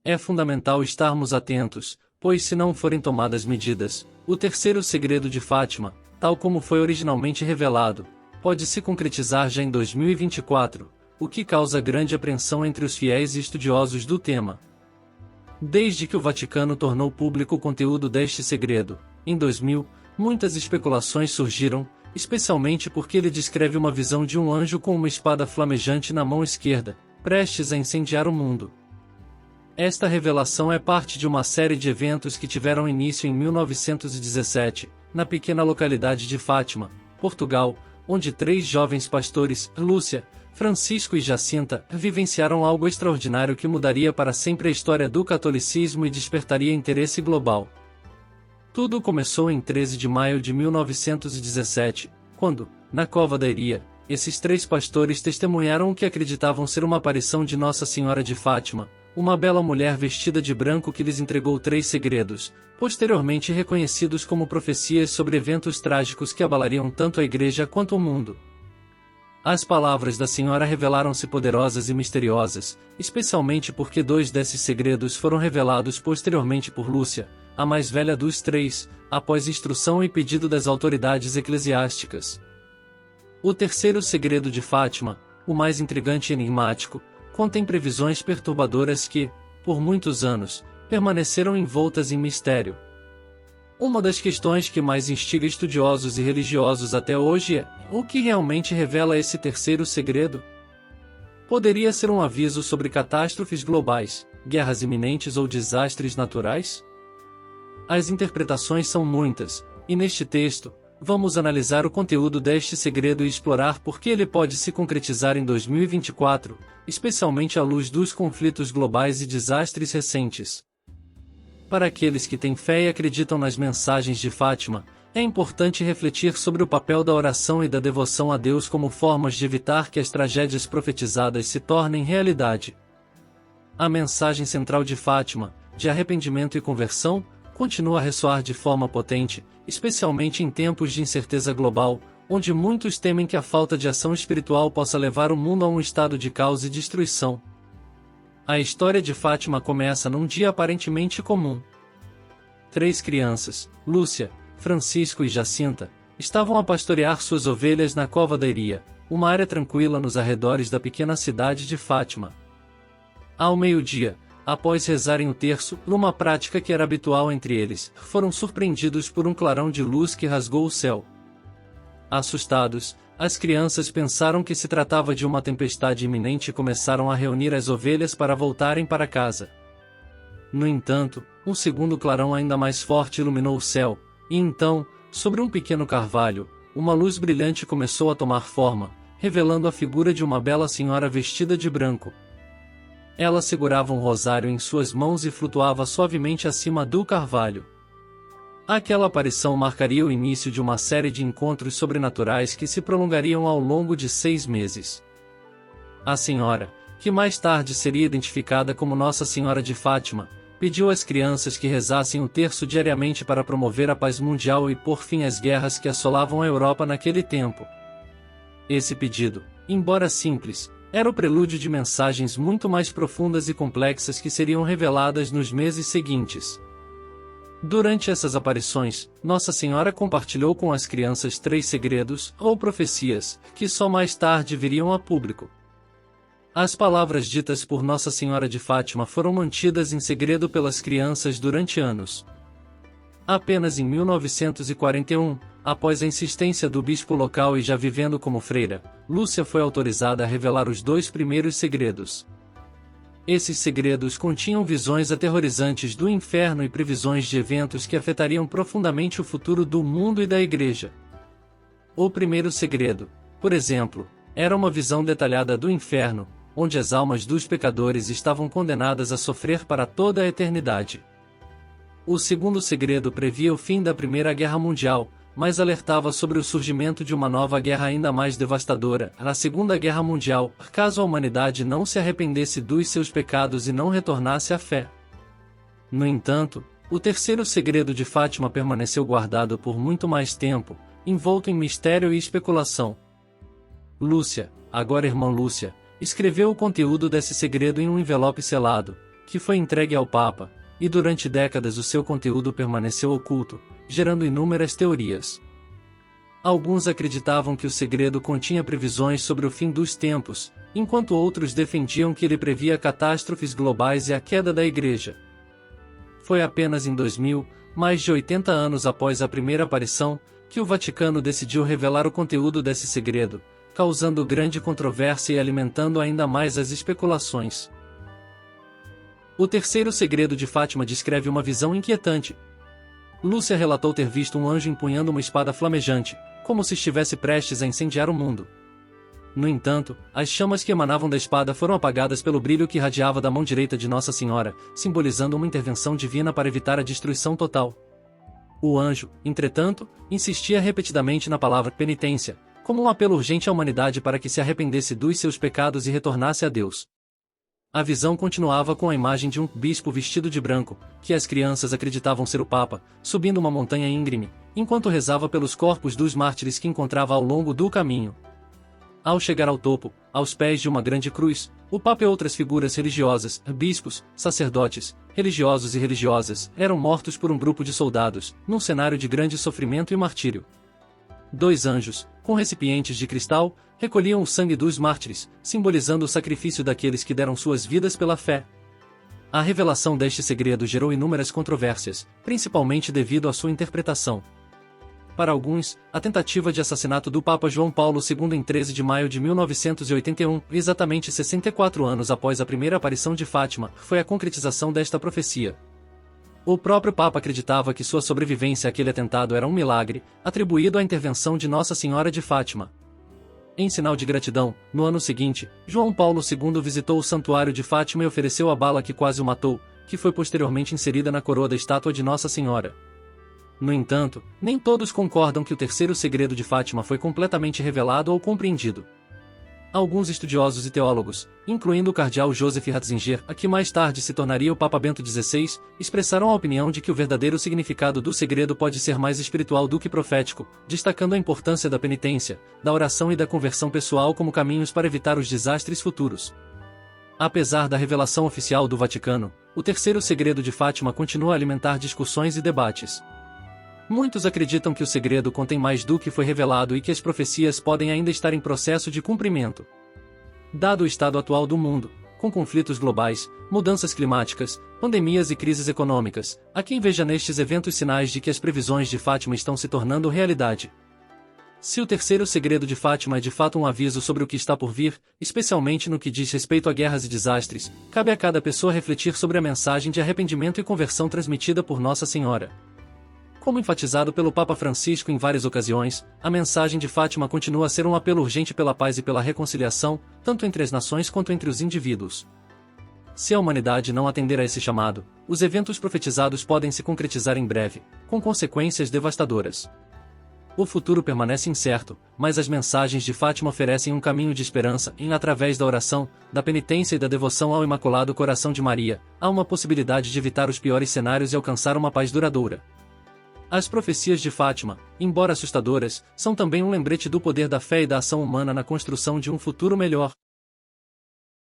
É fundamental estarmos atentos, pois se não forem tomadas medidas, o terceiro segredo de Fátima, tal como foi originalmente revelado, pode se concretizar já em 2024, o que causa grande apreensão entre os fiéis e estudiosos do tema. Desde que o Vaticano tornou público o conteúdo deste segredo, em 2000, muitas especulações surgiram, especialmente porque ele descreve uma visão de um anjo com uma espada flamejante na mão esquerda, prestes a incendiar o mundo. Esta revelação é parte de uma série de eventos que tiveram início em 1917, na pequena localidade de Fátima, Portugal, onde 3 jovens pastores, Lúcia, Francisco e Jacinta, vivenciaram algo extraordinário que mudaria para sempre a história do catolicismo e despertaria interesse global. Tudo começou em 13 de maio de 1917, quando, na Cova da Iria, esses 3 pastores testemunharam o que acreditavam ser uma aparição de Nossa Senhora de Fátima, uma bela mulher vestida de branco que lhes entregou 3 segredos, posteriormente reconhecidos como profecias sobre eventos trágicos que abalariam tanto a Igreja quanto o mundo. As palavras da Senhora revelaram-se poderosas e misteriosas, especialmente porque 2 desses segredos foram revelados posteriormente por Lúcia, a mais velha dos 3, após instrução e pedido das autoridades eclesiásticas. O terceiro segredo de Fátima, o mais intrigante e enigmático, contém previsões perturbadoras que, por muitos anos, permaneceram envoltas em mistério. Uma das questões que mais instiga estudiosos e religiosos até hoje é: o que realmente revela esse terceiro segredo? Poderia ser um aviso sobre catástrofes globais, guerras iminentes ou desastres naturais? As interpretações são muitas, e neste texto, vamos analisar o conteúdo deste segredo e explorar por que ele pode se concretizar em 2024, especialmente à luz dos conflitos globais e desastres recentes. Para aqueles que têm fé e acreditam nas mensagens de Fátima, é importante refletir sobre o papel da oração e da devoção a Deus como formas de evitar que as tragédias profetizadas se tornem realidade. A mensagem central de Fátima, de arrependimento e conversão, continua a ressoar de forma potente, especialmente em tempos de incerteza global, onde muitos temem que a falta de ação espiritual possa levar o mundo a um estado de caos e destruição. A história de Fátima começa num dia aparentemente comum. 3 crianças, Lúcia, Francisco e Jacinta, estavam a pastorear suas ovelhas na Cova da Iria, uma área tranquila nos arredores da pequena cidade de Fátima. Ao meio-dia, após rezarem o terço, numa prática que era habitual entre eles, foram surpreendidos por um clarão de luz que rasgou o céu. Assustados, as crianças pensaram que se tratava de uma tempestade iminente e começaram a reunir as ovelhas para voltarem para casa. No entanto, um segundo clarão ainda mais forte iluminou o céu, e então, sobre um pequeno carvalho, uma luz brilhante começou a tomar forma, revelando a figura de uma bela senhora vestida de branco. Ela segurava um rosário em suas mãos e flutuava suavemente acima do carvalho. Aquela aparição marcaria o início de uma série de encontros sobrenaturais que se prolongariam ao longo de 6 meses. A senhora, que mais tarde seria identificada como Nossa Senhora de Fátima, pediu às crianças que rezassem o terço diariamente para promover a paz mundial e pôr fim às guerras que assolavam a Europa naquele tempo. Esse pedido, embora simples, era o prelúdio de mensagens muito mais profundas e complexas que seriam reveladas nos meses seguintes. Durante essas aparições, Nossa Senhora compartilhou com as crianças 3 segredos, ou profecias, que só mais tarde viriam a público. As palavras ditas por Nossa Senhora de Fátima foram mantidas em segredo pelas crianças durante anos. Apenas em 1941, após a insistência do bispo local e já vivendo como freira, Lúcia foi autorizada a revelar os 2 primeiros segredos. Esses segredos continham visões aterrorizantes do inferno e previsões de eventos que afetariam profundamente o futuro do mundo e da Igreja. O primeiro segredo, por exemplo, era uma visão detalhada do inferno, onde as almas dos pecadores estavam condenadas a sofrer para toda a eternidade. O segundo segredo previa o fim da Primeira Guerra Mundial, mas alertava sobre o surgimento de uma nova guerra ainda mais devastadora, a Segunda Guerra Mundial, caso a humanidade não se arrependesse dos seus pecados e não retornasse à fé. No entanto, o terceiro segredo de Fátima permaneceu guardado por muito mais tempo, envolto em mistério e especulação. Lúcia, agora irmã Lúcia, escreveu o conteúdo desse segredo em um envelope selado, que foi entregue ao Papa, e durante décadas o seu conteúdo permaneceu oculto, gerando inúmeras teorias. Alguns acreditavam que o segredo continha previsões sobre o fim dos tempos, enquanto outros defendiam que ele previa catástrofes globais e a queda da Igreja. Foi apenas em 2000, mais de 80 anos após a primeira aparição, que o Vaticano decidiu revelar o conteúdo desse segredo, causando grande controvérsia e alimentando ainda mais as especulações. O terceiro segredo de Fátima descreve uma visão inquietante. Lúcia relatou ter visto um anjo empunhando uma espada flamejante, como se estivesse prestes a incendiar o mundo. No entanto, as chamas que emanavam da espada foram apagadas pelo brilho que irradiava da mão direita de Nossa Senhora, simbolizando uma intervenção divina para evitar a destruição total. O anjo, entretanto, insistia repetidamente na palavra penitência, como um apelo urgente à humanidade para que se arrependesse dos seus pecados e retornasse a Deus. A visão continuava com a imagem de um bispo vestido de branco, que as crianças acreditavam ser o Papa, subindo uma montanha íngreme, enquanto rezava pelos corpos dos mártires que encontrava ao longo do caminho. Ao chegar ao topo, aos pés de uma grande cruz, o Papa e outras figuras religiosas, bispos, sacerdotes, religiosos e religiosas, eram mortos por um grupo de soldados, num cenário de grande sofrimento e martírio. 2 anjos, com recipientes de cristal, recolhiam o sangue dos mártires, simbolizando o sacrifício daqueles que deram suas vidas pela fé. A revelação deste segredo gerou inúmeras controvérsias, principalmente devido à sua interpretação. Para alguns, a tentativa de assassinato do Papa João Paulo II em 13 de maio de 1981, exatamente 64 anos após a primeira aparição de Fátima, foi a concretização desta profecia. O próprio Papa acreditava que sua sobrevivência àquele atentado era um milagre, atribuído à intervenção de Nossa Senhora de Fátima. Em sinal de gratidão, no ano seguinte, João Paulo II visitou o Santuário de Fátima e ofereceu a bala que quase o matou, que foi posteriormente inserida na coroa da estátua de Nossa Senhora. No entanto, nem todos concordam que o terceiro segredo de Fátima foi completamente revelado ou compreendido. Alguns estudiosos e teólogos, incluindo o cardeal Joseph Ratzinger, a que mais tarde se tornaria o Papa Bento XVI, expressaram a opinião de que o verdadeiro significado do segredo pode ser mais espiritual do que profético, destacando a importância da penitência, da oração e da conversão pessoal como caminhos para evitar os desastres futuros. Apesar da revelação oficial do Vaticano, o terceiro segredo de Fátima continua a alimentar discussões e debates. Muitos acreditam que o segredo contém mais do que foi revelado e que as profecias podem ainda estar em processo de cumprimento. Dado o estado atual do mundo, com conflitos globais, mudanças climáticas, pandemias e crises econômicas, há quem veja nestes eventos sinais de que as previsões de Fátima estão se tornando realidade. Se o terceiro segredo de Fátima é de fato um aviso sobre o que está por vir, especialmente no que diz respeito a guerras e desastres, cabe a cada pessoa refletir sobre a mensagem de arrependimento e conversão transmitida por Nossa Senhora. Como enfatizado pelo Papa Francisco em várias ocasiões, a mensagem de Fátima continua a ser um apelo urgente pela paz e pela reconciliação, tanto entre as nações quanto entre os indivíduos. Se a humanidade não atender a esse chamado, os eventos profetizados podem se concretizar em breve, com consequências devastadoras. O futuro permanece incerto, mas as mensagens de Fátima oferecem um caminho de esperança e, através da oração, da penitência e da devoção ao Imaculado Coração de Maria, há uma possibilidade de evitar os piores cenários e alcançar uma paz duradoura. As profecias de Fátima, embora assustadoras, são também um lembrete do poder da fé e da ação humana na construção de um futuro melhor.